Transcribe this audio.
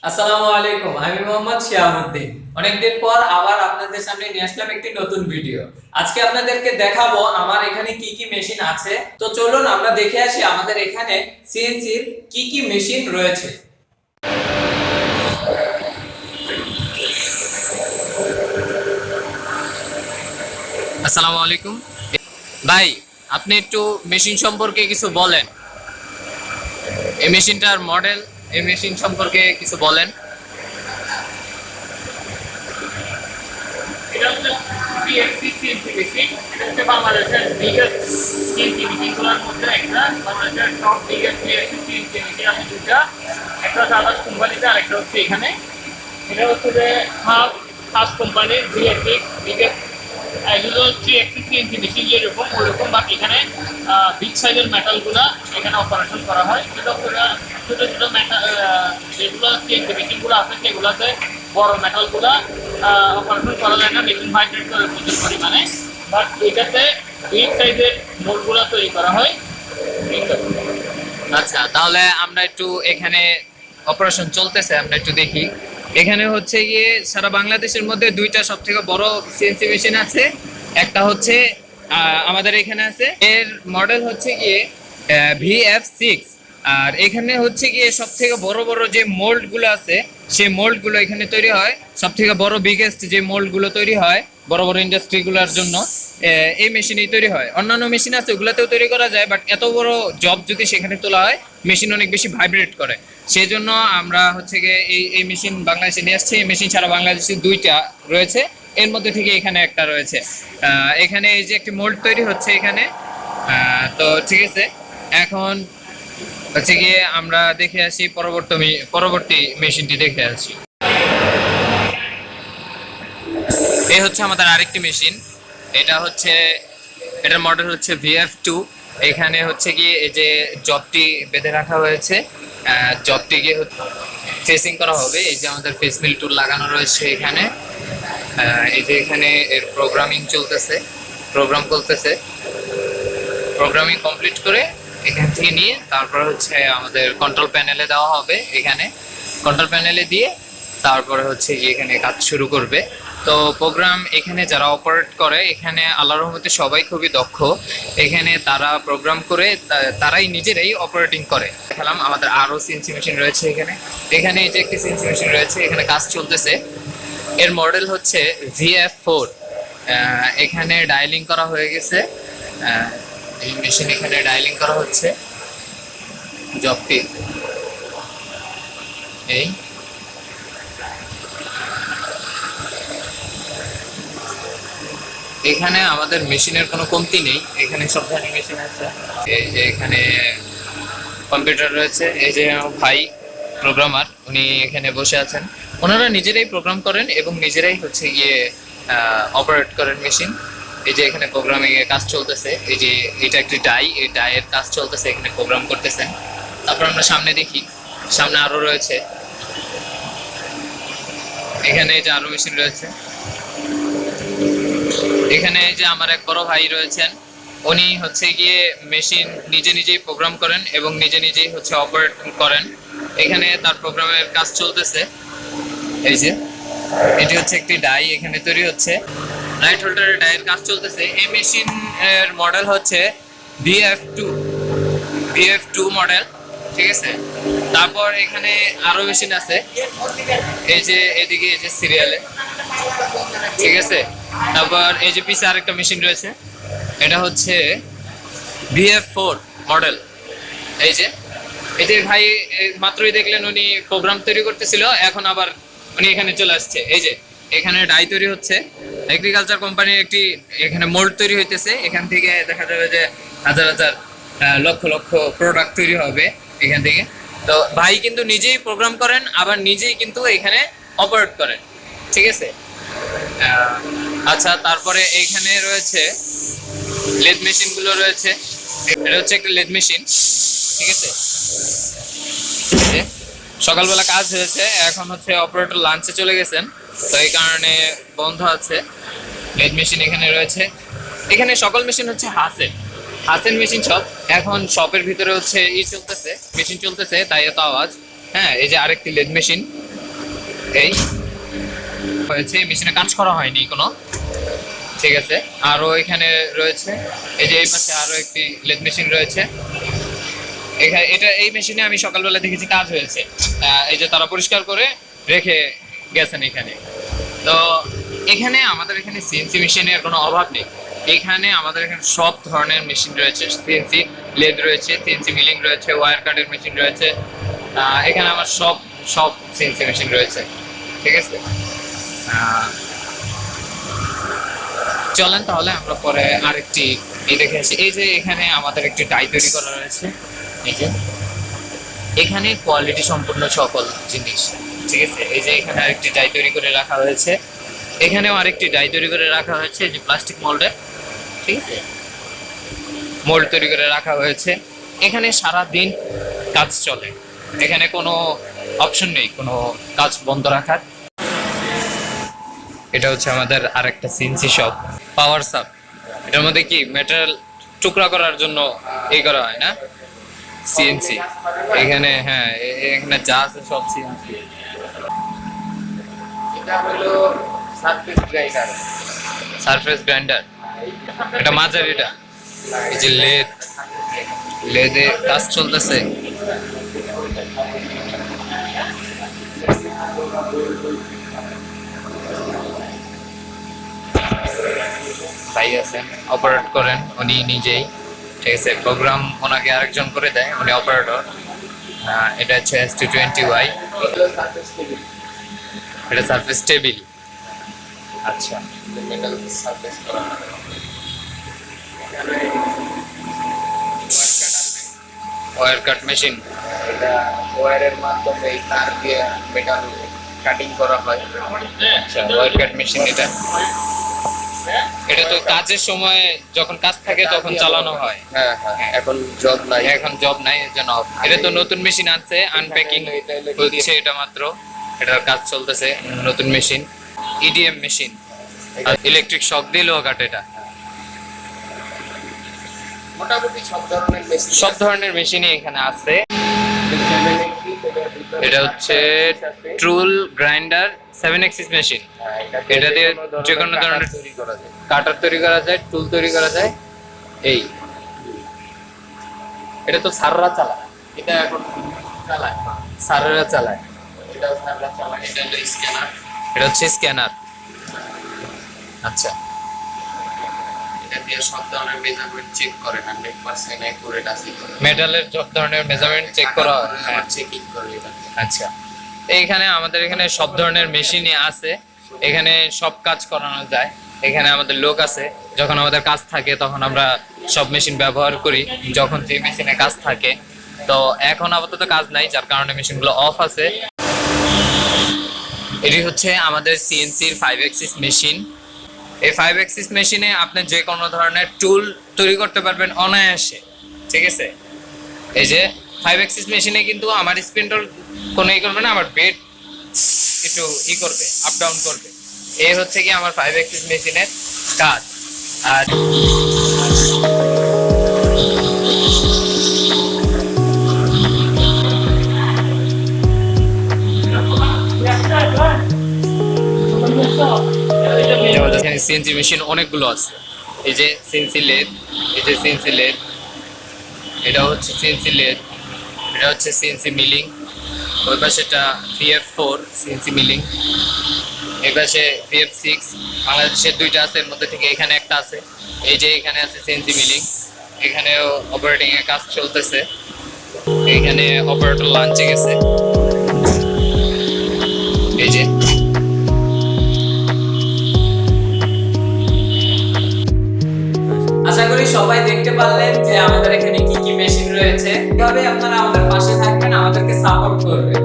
আসসালামু আলাইকুম, আমি মোহাম্মদ শিহাবুদ্দিন। অনেকদিন পর আবার আপনাদের সামনে নিয়ে আসলাম একটি নতুন ভিডিও। আজকে আপনাদেরকে দেখাবো আমার এখানে কি কি মেশিন আছে। তো চলুন আমরা দেখে আসি আমাদের এখানে সিএনসির কি কি মেশিন রয়েছে। আসসালামু আলাইকুম ভাই, আপনি একটু মেশিন সম্পর্কে কিছু বলেন। এই মেশিনটার মডেল, এই মেশিন সম্পর্কে কিছু বলেন। এটা হচ্ছে CNC মেশিন। এটা হচ্ছে বাংলাদেশের বিগেস্ট CNC মেশিনগুলোর মধ্যে একটা। বাংলাদেশের টপ বিগেস্ট CNC মেশিন আছে দুটা, একটা আদার্স কোম্পানিতে আর একটা হচ্ছে এখানে। এটা হচ্ছে যে হাফ কোম্পানির বিগেস্ট এগুলো হচ্ছে একটি CNC মেশিন যেরকম ওরকম, বাট এখানে বিগ সাইজের মেটালগুলো এখানে অপারেশন করা হয়। এটা ছোটো ছোটো মেটাল যেগুলো CNC মেশিনগুলো আছে সেগুলোতে বড় মেটালগুলো অপারেশন করা যায় না, মেশিন ভাইব্রেট করে প্রচুর পরিমাণে। বাট এটাতে বিগ সাইজের মোল্ডগুলো তৈরি করা হয়। আচ্ছা, তাহলে আমরা একটু এখানে অপারেশন চলতেছে, আমরা একটু দেখি। এখানে হচ্ছে গিয়ে সারা বাংলাদেশের মধ্যে দুইটা সব থেকে বড় সিএনসি মেশিন আছে। একটা হচ্ছে আমাদের এখানে আছে, এর মডেল হচ্ছে গিয়ে VF6। আর এখানে হচ্ছে গিয়ে সব থেকে বড় বড় যে মোল্ড গুলো আছে সেই মোল্ড গুলো এখানে তৈরি হয়। সব থেকে বড় বিগেস্ট যে মোল্ড গুলো তৈরি হয় বড় বড় ইন্ডাস্ট্রি গুলোর জন্য এই মেশিনেই তৈরি হয়। অন্যান্য মেশিন আছে ওগুলাতেও তৈরি করা যায়, বাট এত বড় জব যদি সেখানে তোলা হয় মেশিন অনেক বেশি ভাইব্রেট করে। সেই জন্য আমরা হচ্ছে গিয়ে এই মেশিন বাংলাদেশে নিয়ে আসছি। এই মেশিন সারা বাংলাদেশে দুইটা রয়েছে, এর মধ্যে থেকে এখানে একটা রয়েছে। এখানে এই যে একটি মোল্ড তৈরি হচ্ছে এখানে। তো ঠিক আছে, এখন হচ্ছে গিয়ে আমরা দেখে আসি পরবর্তী মেশিনটি দেখে আসি। এই হচ্ছে আমাদের আরেকটি মেশিন। এটার মডেল হচ্ছে VF2। এখানে হচ্ছে গিয়ে এই যে জবটি বেঁধে রাখা হয়েছে, জবটি গিয়ে ফেসিং করা হবে। এই যে আমাদের ফেস মিল টুল লাগানো রয়েছে এখানে। এই যে এখানে এর প্রোগ্রামিং চলতেছে, প্রোগ্রামিং কমপ্লিট করে এখান থেকে নিয়ে তারপর হচ্ছে আমাদের কন্ট্রোল প্যানেলে দেওয়া হবে। এখানে কন্ট্রোল প্যানেলে দিয়ে তারপরে হচ্ছে এখানে কাজ শুরু করবে। তো প্রোগ্রাম এখানে যারা অপারেট করে এখানে আল্লাহর রহমতে সবাই খুবই দক্ষ। এখানে তারা প্রোগ্রাম করে তারাই নিজেরাই অপারেটিং করে। দেখালাম আমাদের আরো সিএনসি মেশিন রয়েছে এখানে। এখানে এই যে একটি সিএনসি মেশিন রয়েছে, এখানে কাজ চলতেছে। এর মডেল হচ্ছে VF4। এখানে ডায়ালিং করা হয়ে গেছে। এই মেশিন এখানে ডায়ালিং করা হচ্ছে জবটি। এই এখানে আমাদের মেশিনের কোনো কমতি নেই, এখানে সব ধরনের মেশিন আছে। এই যে এখানে কম্পিউটার রয়েছে। এই যে ভাই প্রোগ্রামার, উনি এখানে বসে আছেন। ওনারা নিজেরাই প্রোগ্রাম করেন এবং নিজেরাই হচ্ছে গিয়ে অপারেট করেন মেশিন। এই যে এখানে প্রোগ্রামিং এর কাজ চলতেছে। এই যে এটা একটি ডাই, এই ডাইয়ের কাজ চলতেছে, এখানে প্রোগ্রাম করতেছেন। তারপর আমরা সামনে দেখি, সামনে আরো রয়েছে। এখানে এই যে আরো মেশিন রয়েছে। এখানে যে আমার এক বড় ভাই রয়েছেন, উনি হচ্ছে গিয়ে মেশিন নিজেই প্রোগ্রাম করেন এবং নিজেই হচ্ছে অপারেট করেন। এখানে তার প্রোগ্রামের কাজ চলতেছে। এই যে এটি হচ্ছে একটি ডাই এখানে তৈরি হচ্ছে, লাইট হোল্ডারের ডাইয়ের কাজ চলতেছে। এই মেশিন এর মডেল হচ্ছে VF2 মডেল, ঠিক আছে। তারপর এখানে আরো মেশিন আছে, এই যে এদিকে এই যে সিরিয়ালে, ঠিক আছে। তারপর এই যে পিছে আরেকটা মেশিন রয়েছে, এটা হচ্ছে VF4 মডেল। এই যে ভাই মাত্রই দেখলেন উনি প্রোগ্রাম তৈরি করতেছিল, এখন আবার উনি এখানে চলে আসছে। এই যে এখানে ডাই তৈরি হচ্ছে, এগ্রিকালচার কোম্পানির একটি এখানে মোল্ড তৈরি হইতেছে। এখান থেকে দেখা যাবে যে হাজার হাজার লক্ষ লক্ষ প্রোডাক্ট তৈরি হবে এখান থেকে। তো ভাই কিন্তু নিজেই প্রোগ্রাম করেন, আবার নিজেই কিন্তু এখানে অপারেট করেন, ঠিক আছে। আচ্ছা, তারপরে এইখানে রয়েছে লেদ মেশিন গুলো রয়েছে। এটা হচ্ছে একটা লেদ মেশিন, ঠিক আছে। সকালবেলা কাজ হয়েছে, এখন হচ্ছে অপারেটর লাঞ্চে চলে গেছেন, তো এই কারণে বন্ধ আছে। লেদ মেশিন এখানে রয়েছে। এখানে সকল মেশিন হচ্ছে হাসেন মেশিন শপ। এখন শপের ভিতরে হচ্ছে মেশিন চলতেছে, তাই এত আওয়াজ। হ্যাঁ, এই যে আরেকটি লেদ মেশিন, এই হয়েছে, মেশিনে কাজ করা হয়নি কোনো, ঠিক আছে। আরো এখানে রয়েছে, এই যে এই পাশে আরো একটি লেদ মেশিন রয়েছে। এখানে এই মেশিনে আমি সকালবেলা দেখেছি কাজ হয়েছে, এই যে তারা পরিষ্কার করে রেখে গেছেন এখানে। তো এখানে আমাদের এখানে সিএনসি মেশিনের কোনো অভাব নেই। এখানে আমাদের এখানে সব ধরনের মেশিন রয়েছে, সিএনসি লেদ রয়েছে, সিএনসি মিলিং রয়েছে, ওয়্যার কাটের মেশিন রয়েছে। এখানে আমার সব সিএনসি মেশিন রয়েছে, ঠিক আছে। চলেন তাহলে আমরা পরে আরেকটি দেখে আসি। এই যে এখানে আমাদের একটি ডাই তৈরি করা রয়েছে, এই যে এখানে কোয়ালিটি সম্পূর্ণ সকল জিনিস, ঠিক আছে। এই যে এখানে আরেকটি ডাই তৈরি করে রাখা হয়েছে, এখানেও আরেকটি ডাই তৈরি করে রাখা হয়েছে, যে প্লাস্টিক মোল্ডে, ঠিক আছে, মোল্ড তৈরি করে রাখা হয়েছে। এখানে সারা দিন কাজ চলে, এখানে কোনো অপশন নেই কোনো কাজ বন্ধ রাখার। এটা হচ্ছে আমাদের আরেকটা সিএনসি শপ, পাওয়ার সাব। এটার মধ্যে কি মেটাল টুকরা করার জন্য এই করা হয় না, সিএনসি। এখানে হ্যাঁ, এখানে যা আছে সব সিএনসি। এটা হলো সারফেস গ্রাইন্ডার, সারফেস গ্রাইন্ডার। এটা মাঝারিটা, এই যে লেদে কাজ চলতেছে। ভাই আছেন, অপারেট করেন উনি নিজেই, ঠিক আছে। প্রোগ্রাম ওনাকে আরেকজন করে দেয়, উনি অপারেটর। এটা হচ্ছে S220Y, এটা সারফেস টেবিল। আচ্ছা, মেটাল সারফেস করা ওয়্যার কাট মেশিন। এটা ওয়্যারের মাধ্যমে এই তার দিয়ে মেটাল কাটিং করা হয়। আচ্ছা, ওয়্যার কাট মেশিন এটা। এটা তো কাজের সময় যখন কাজ থাকে তখন চালানো হয়। হ্যাঁ হ্যাঁ, এখন জব নাই এর জন্য। এটা তো নতুন মেশিন আছে, আনপ্যাকিং হচ্ছে এটা মাত্র, এটার কাজ চলতেছে। নতুন machine, EDM machine, electric shock দিলেও কাটে। এটা মোটামুটি সব ধরনের মেশিনই এখানে আছে। এটা হচ্ছে টুল গ্রাইন্ডার 7 এক্সিস মেশিন। এটা দিয়ে যে কোনো ধরনের কাটার তৈরি করা যায়, টুল তৈরি করা যায়। এই এটা তো সাররা চালায়, এটা এখন চালায় সাররা চালায়, এটাও সাররা চালায়। এটা হলো স্ক্যানার, এটা হচ্ছে স্ক্যানার। আচ্ছা, এটা দিয়ে সব ধরনের মেজারমেন্ট চেক করে, 100% অ্যাকুরেট আছে। মেটালের সব ধরনের মেজারমেন্ট চেক করা হয়, চেকিং করে এটা। আচ্ছা, এইখানে আমাদের এখানে সব ধরনের মেশিনই আছে, এখানে সব কাজ করানো যায়। এখানে আমাদের লোক আছে, যখন আমাদের কাজ থাকে তখন আমরা সব মেশিন ব্যবহার করি, যখন যে মেশিনে কাজ থাকে। তো এখন আপাতত কাজ নাই, যার কারণে মেশিনগুলো অফ আছে। এটি হচ্ছে আমাদের সিএনসির 5 এক্সিস মেশিন। এই 5 এক্সিস মেশিনে আপনি যে কোনো ধরনের টুল তৈরি করতে পারবেন অনায়াসে, ঠিক আছে। এই যে 5 এক্সিস মেশিনে কিন্তু আমার স্পিন্ডল কোনো করবে না, আমার বেড একটু করবে, আপ ডাউন করবে। এই হচ্ছে কি আমার 5 এক্সিস মেশিনের কাজ। আর সিএনসি মেশিন অনেকগুলো আছে। এই যে সিএনসি লেদ, এই যে সিএনসি লেদ, এটা হচ্ছে সিএনসি লেদ, এটা হচ্ছে সিএনসি মিলিং। ওই পাশেটা VF4 সিএনসি মিলিং, এই পাশে VF6। বাংলাদেশের দুইটা আছে, এর মধ্যে থেকে এখানে একটা আছে। এই যে এখানে আছে সিএনসি মিলিং, এখানেও অপারেটিং এর কাজ চলতেছে। এখানে অপারেটর লাঞ্চে গেছে। এই যে আশা করি সবাই দেখতে পারলেন যে আমাদের এখানে কি কি মেশিন রয়েছে। কিভাবে আপনারা আমাদের পাশে থাকবেন, আমাদেরকে সাপোর্ট করবেন।